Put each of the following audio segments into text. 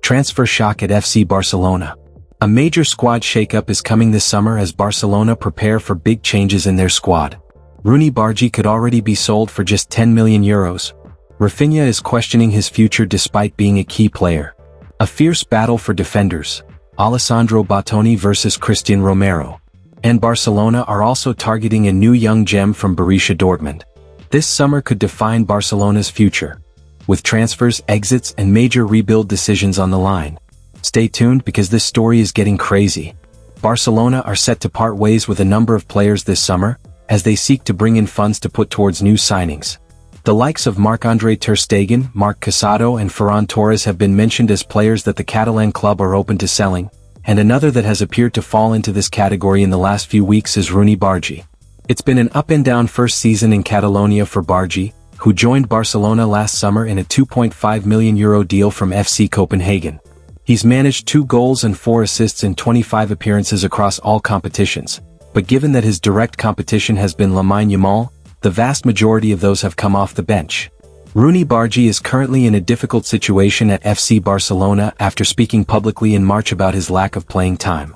Transfer shock at FC Barcelona. A major squad shakeup is coming this summer as Barcelona prepare for big changes in their squad. Rooney Bargie could already be sold for just €10 million. Rafinha is questioning his future despite being a key player. A fierce battle for defenders. Alessandro Bastoni versus Christian Romero. And Barcelona are also targeting a new young gem from Borussia Dortmund. This summer could define Barcelona's future, with transfers, exits, and major rebuild decisions on the line. Stay tuned because this story is getting crazy. Barcelona are set to part ways with a number of players this summer, as they seek to bring in funds to put towards new signings. The likes of Marc-Andre ter Stegen, Marc Casado and Ferran Torres have been mentioned as players that the Catalan club are open to selling, and another that has appeared to fall into this category in the last few weeks is Rooney Bargie. It's been an up-and-down first season in Catalonia for Bargie, who joined Barcelona last summer in a €2.5 million deal from FC Copenhagen. He's managed 2 goals and 4 assists in 25 appearances across all competitions, but given that his direct competition has been Lamine Yamal, the vast majority of those have come off the bench. Rooney Bargie is currently in a difficult situation at FC Barcelona after speaking publicly in March about his lack of playing time.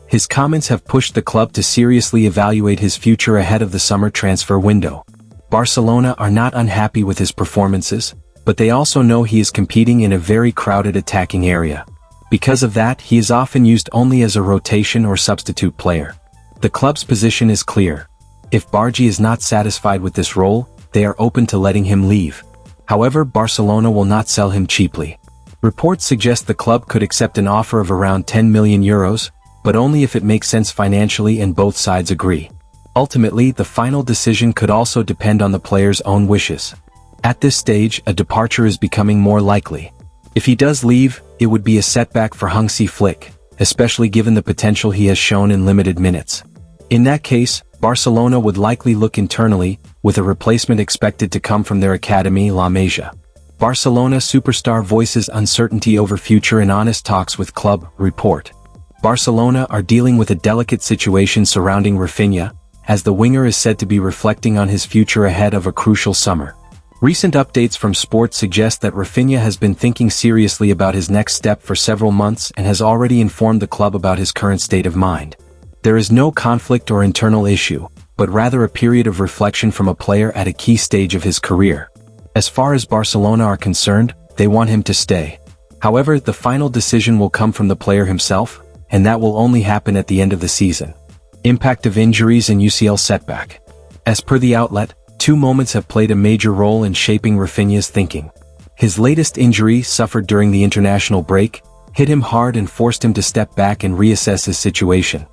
His comments have pushed the club to seriously evaluate his future ahead of the summer transfer window. Barcelona are not unhappy with his performances, but they also know he is competing in a very crowded attacking area. Because of that, he is often used only as a rotation or substitute player. The club's position is clear. If Bargie is not satisfied with this role, they are open to letting him leave. However, Barcelona will not sell him cheaply. Reports suggest the club could accept an offer of around €10 million, but only if it makes sense financially and both sides agree. Ultimately, the final decision could also depend on the player's own wishes. At this stage, a departure is becoming more likely. If he does leave, it would be a setback for Hansi Flick, especially given the potential he has shown in limited minutes. In that case, Barcelona would likely look internally, with a replacement expected to come from their academy La Masia. Barcelona superstar voices uncertainty over future in honest talks with club report. Barcelona are dealing with a delicate situation surrounding Rafinha, as the winger is said to be reflecting on his future ahead of a crucial summer. Recent updates from Sport suggest that Rafinha has been thinking seriously about his next step for several months and has already informed the club about his current state of mind. There is no conflict or internal issue, but rather a period of reflection from a player at a key stage of his career. As far as Barcelona are concerned, they want him to stay. However, the final decision will come from the player himself, and that will only happen at the end of the season. Impact of injuries and UCL setback. As per the outlet, 2 moments have played a major role in shaping Rafinha's thinking. His latest injury, suffered during the international break, hit him hard and forced him to step back and reassess his situation.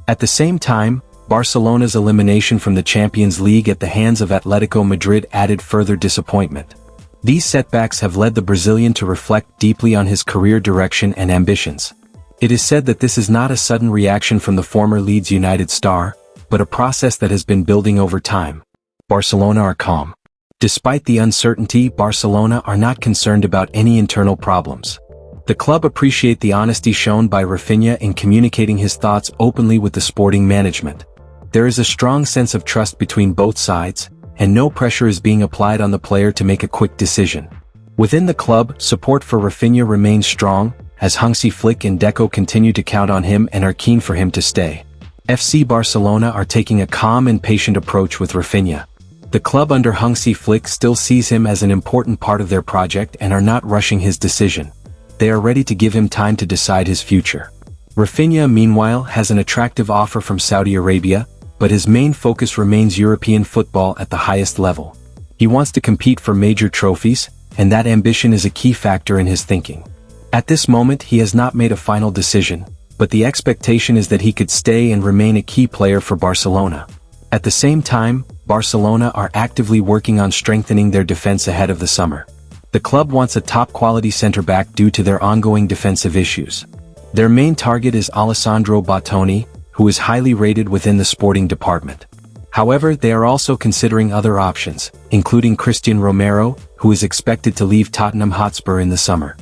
At the same time, Barcelona's elimination from the Champions League at the hands of Atletico Madrid added further disappointment. These setbacks have led the Brazilian to reflect deeply on his career direction and ambitions. It is said that this is not a sudden reaction from the former Leeds United star, but a process that has been building over time. Barcelona are calm. Despite the uncertainty, Barcelona are not concerned about any internal problems. The club appreciate the honesty shown by Rafinha in communicating his thoughts openly with the sporting management. There is a strong sense of trust between both sides, and no pressure is being applied on the player to make a quick decision. Within the club, support for Rafinha remains strong, as Hansi Flick and Deco continue to count on him and are keen for him to stay. FC Barcelona are taking a calm and patient approach with Rafinha. The club under Hansi Flick still sees him as an important part of their project and are not rushing his decision. They are ready to give him time to decide his future. Rafinha, meanwhile, has an attractive offer from Saudi Arabia, but his main focus remains European football at the highest level. He wants to compete for major trophies, and that ambition is a key factor in his thinking. At this moment, he has not made a final decision, but the expectation is that he could stay and remain a key player for Barcelona. At the same time, Barcelona are actively working on strengthening their defense ahead of the summer. The club wants a top-quality center-back due to their ongoing defensive issues. Their main target is Alessandro Bastoni, who is highly rated within the sporting department. However, they are also considering other options, including Christian Romero, who is expected to leave Tottenham Hotspur in the summer.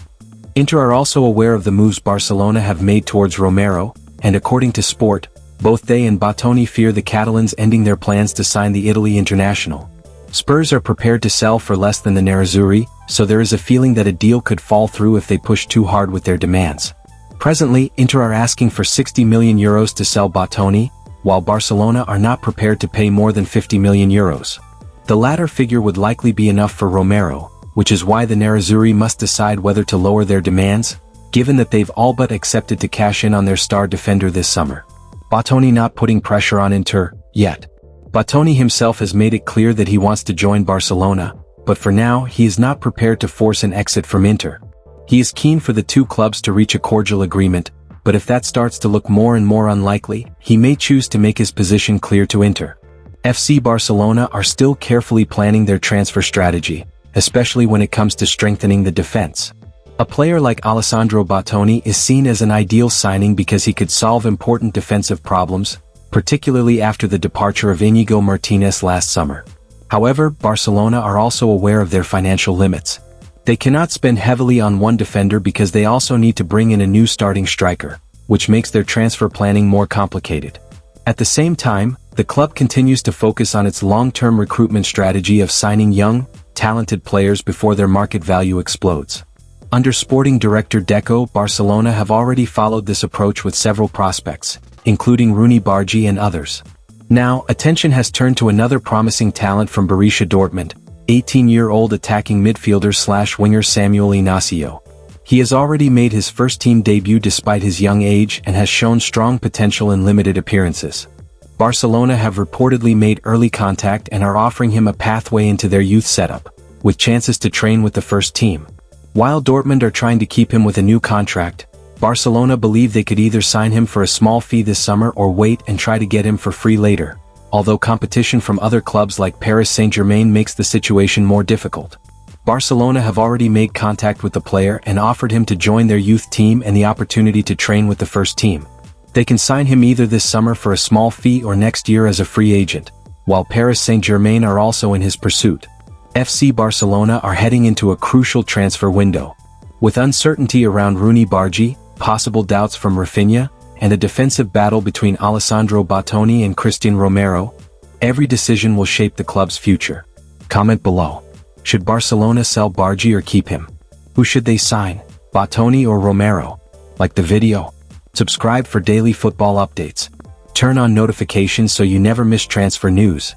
Inter are also aware of the moves Barcelona have made towards Romero, and according to Sport, both they and Bastoni fear the Catalans ending their plans to sign the Italy international. Spurs are prepared to sell for less than the Nerazzurri, so there is a feeling that a deal could fall through if they push too hard with their demands. Presently, Inter are asking for 60 million euros to sell Bottoni, while Barcelona are not prepared to pay more than 50 million euros. The latter figure would likely be enough for Romero, which is why the Nerazzurri must decide whether to lower their demands, given that they've all but accepted to cash in on their star defender this summer. Bottoni not putting pressure on Inter, yet. Bottoni himself has made it clear that he wants to join Barcelona, but for now he is not prepared to force an exit from Inter. He is keen for the two clubs to reach a cordial agreement, but if that starts to look more and more unlikely, he may choose to make his position clear to Inter. FC Barcelona are still carefully planning their transfer strategy, especially when it comes to strengthening the defense. A player like Alessandro Bottoni is seen as an ideal signing because he could solve important defensive problems, particularly after the departure of Íñigo Martínez last summer. However, Barcelona are also aware of their financial limits. They cannot spend heavily on one defender because they also need to bring in a new starting striker, which makes their transfer planning more complicated. At the same time, the club continues to focus on its long-term recruitment strategy of signing young, talented players before their market value explodes. Under sporting director Deco, Barcelona have already followed this approach with several prospects, including Rooney Bargie and others. Now, attention has turned to another promising talent from Borussia Dortmund, 18-year-old attacking midfielder/winger Samuel Inacio. He has already made his first-team debut despite his young age and has shown strong potential in limited appearances. Barcelona have reportedly made early contact and are offering him a pathway into their youth setup, with chances to train with the first team. While Dortmund are trying to keep him with a new contract, Barcelona believe they could either sign him for a small fee this summer or wait and try to get him for free later, although competition from other clubs like Paris Saint-Germain makes the situation more difficult. Barcelona have already made contact with the player and offered him to join their youth team and the opportunity to train with the first team. They can sign him either this summer for a small fee or next year as a free agent, while Paris Saint-Germain are also in his pursuit. FC Barcelona are heading into a crucial transfer window. With uncertainty around Rooney Bargie, possible doubts from Rafinha, and a defensive battle between Alessandro Bottoni and Christian Romero, every decision will shape the club's future. Comment below. Should Barcelona sell Bargie or keep him? Who should they sign, Bottoni or Romero? Like the video. Subscribe for daily football updates. Turn on notifications so you never miss transfer news.